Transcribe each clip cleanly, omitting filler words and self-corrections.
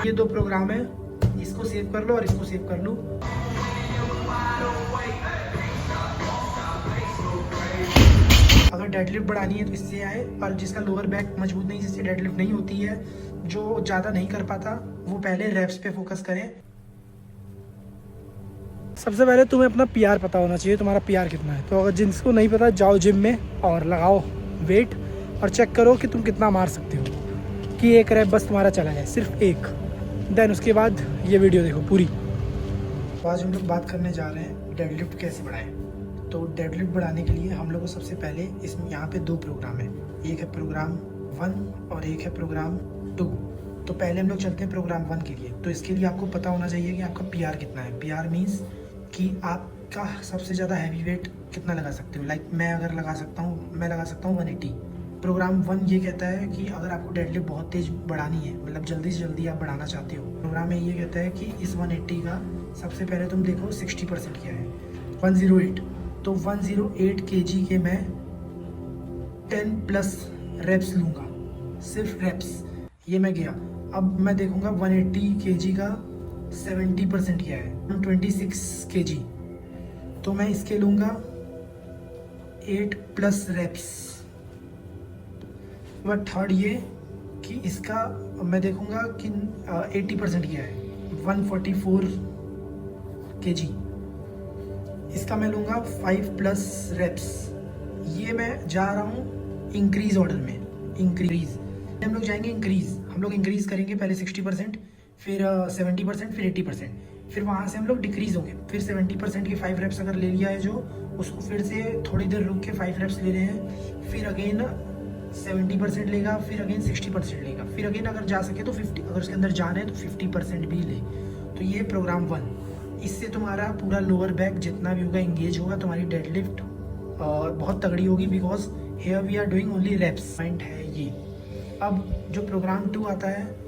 ये दो प्रोग्राम है, इसको सेव कर लो और इसको सेव कर लो। अगर डेडलिफ्ट बढ़ानी है तो इससे आए, और जिसका लोअर बैक मजबूत नहीं, जिससे डेडलिफ्ट नहीं होती है, जो ज़्यादा नहीं कर पाता, वो पहले रेप्स पे फोकस करें। सबसे पहले तुम्हें अपना पीआर पता होना चाहिए, तुम्हारा पीआर कितना है। तो अगर जिसको नहीं पता, जाओ जिम में और लगाओ वेट और चेक करो कि तुम कितना मार सकते हो, कि एक रैप बस तुम्हारा चला जाए, सिर्फ एक। देन उसके बाद ये वीडियो देखो पूरी। तो आज हम लोग बात करने जा रहे हैं डेडलिफ्ट कैसे बढ़ाएं। तो डेडलिफ्ट बढ़ाने के लिए हम लोग को सबसे पहले इसमें यहाँ पे दो प्रोग्राम है, एक है प्रोग्राम 1 और एक है प्रोग्राम 2। तो पहले हम लोग चलते हैं प्रोग्राम 1 के लिए। तो इसके लिए आपको पता होना चाहिए कि आपका पीआर कितना है। पीआर मीन्स कि आपका सबसे ज़्यादा हैवी वेट कितना लगा सकते हो। लाइक मैं अगर लगा सकता हूँ 180। प्रोग्राम 1 ये कहता है कि अगर आपको डेडलिफ्ट बहुत तेज़ बढ़ानी है, मतलब जल्दी से जल्दी आप बढ़ाना चाहते हो, प्रोग्राम में ये कहता है कि इस 180 का सबसे पहले तुम देखो 60% क्या है। 108, तो 108 kg के मैं 10+ रेप्स लूँगा, सिर्फ रेप्स। ये मैं गया। अब मैं देखूँगा 180 kg का 70% क्या है, 126 kg। तो मैं इसके लूँगा 8+ रेप्स। बट थर्ड ये कि इसका मैं देखूँगा कि 80% क्या है, 144 kg। इसका मैं लूँगा 5+ रेप्स। ये मैं जा रहा हूँ इंक्रीज ऑर्डर में। इंक्रीज हम लोग जाएंगे इंक्रीज, हम लोग इंक्रीज करेंगे पहले 60%, फिर 70%, फिर 80%। फिर वहाँ से हम लोग डिक्रीज होंगे, फिर 70% के 5 रेप्स अगर ले लिया है जो, उसको फिर से थोड़ी देर रुक के 5 रेप्स ले रहे हैं, फिर अगेन 70% लेगा, फिर अगेन 60% लेगा, फिर अगेन अगर जा सके तो 50, अगर उसके अंदर जाना है तो 50% भी ले। तो ये प्रोग्राम 1, इससे तुम्हारा पूरा लोअर बैक जितना भी होगा इंगेज होगा, तुम्हारी डेडलिफ्ट और बहुत तगड़ी होगी, because here we are doing only reps. Point है ये। अब जो प्रोग्राम 2 आता है,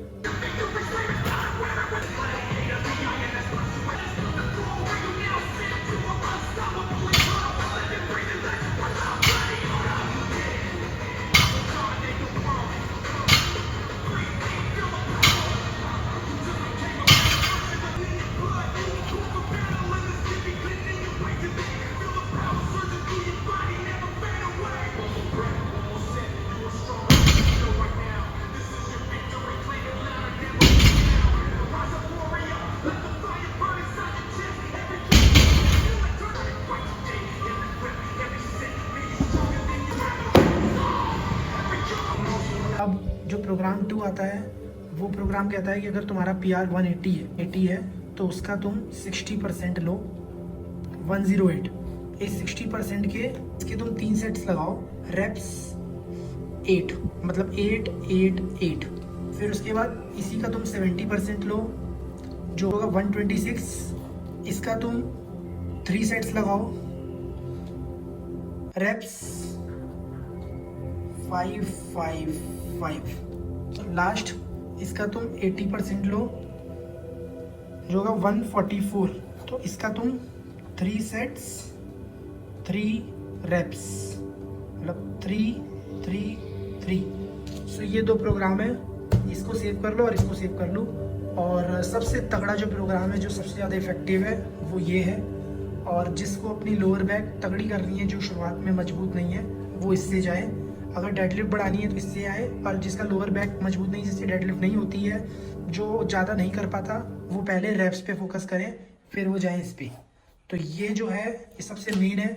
अब जो प्रोग्राम 2 आता है, वो प्रोग्राम कहता है कि अगर तुम्हारा पीआर 180 है तो उसका तुम 60% लो, 108। इस 60% के इसके तुम 3 सेट्स लगाओ, रेप्स 8, मतलब 8 8 8। फिर उसके बाद इसी का तुम 70% लो, जो होगा 126। इसका तुम 3 सेट्स लगाओ, रेप्स 5 5 5। तो लास्ट इसका तुम 80% लो, जो होगा 144। तो इसका तुम 3 सेट्स 3 रेप्स, मतलब 3 3 3। सो ये दो प्रोग्राम है, इसको सेव कर लो और इसको सेव कर लो। और सबसे तगड़ा जो प्रोग्राम है, जो सबसे ज़्यादा इफेक्टिव है, वो ये है। और जिसको अपनी लोअर बैक तगड़ी करनी है, जो शुरुआत में मजबूत नहीं है, वो इससे जाए। अगर डेडलिफ्ट बढ़ानी है तो इससे आए, और जिसका लोअर बैक मजबूत नहीं, जिससे डेडलिफ्ट नहीं होती है, जो ज़्यादा नहीं कर पाता, वो पहले रेप्स पे फोकस करें, फिर वो जाए इस पे। तो ये जो है, ये सबसे मेन है।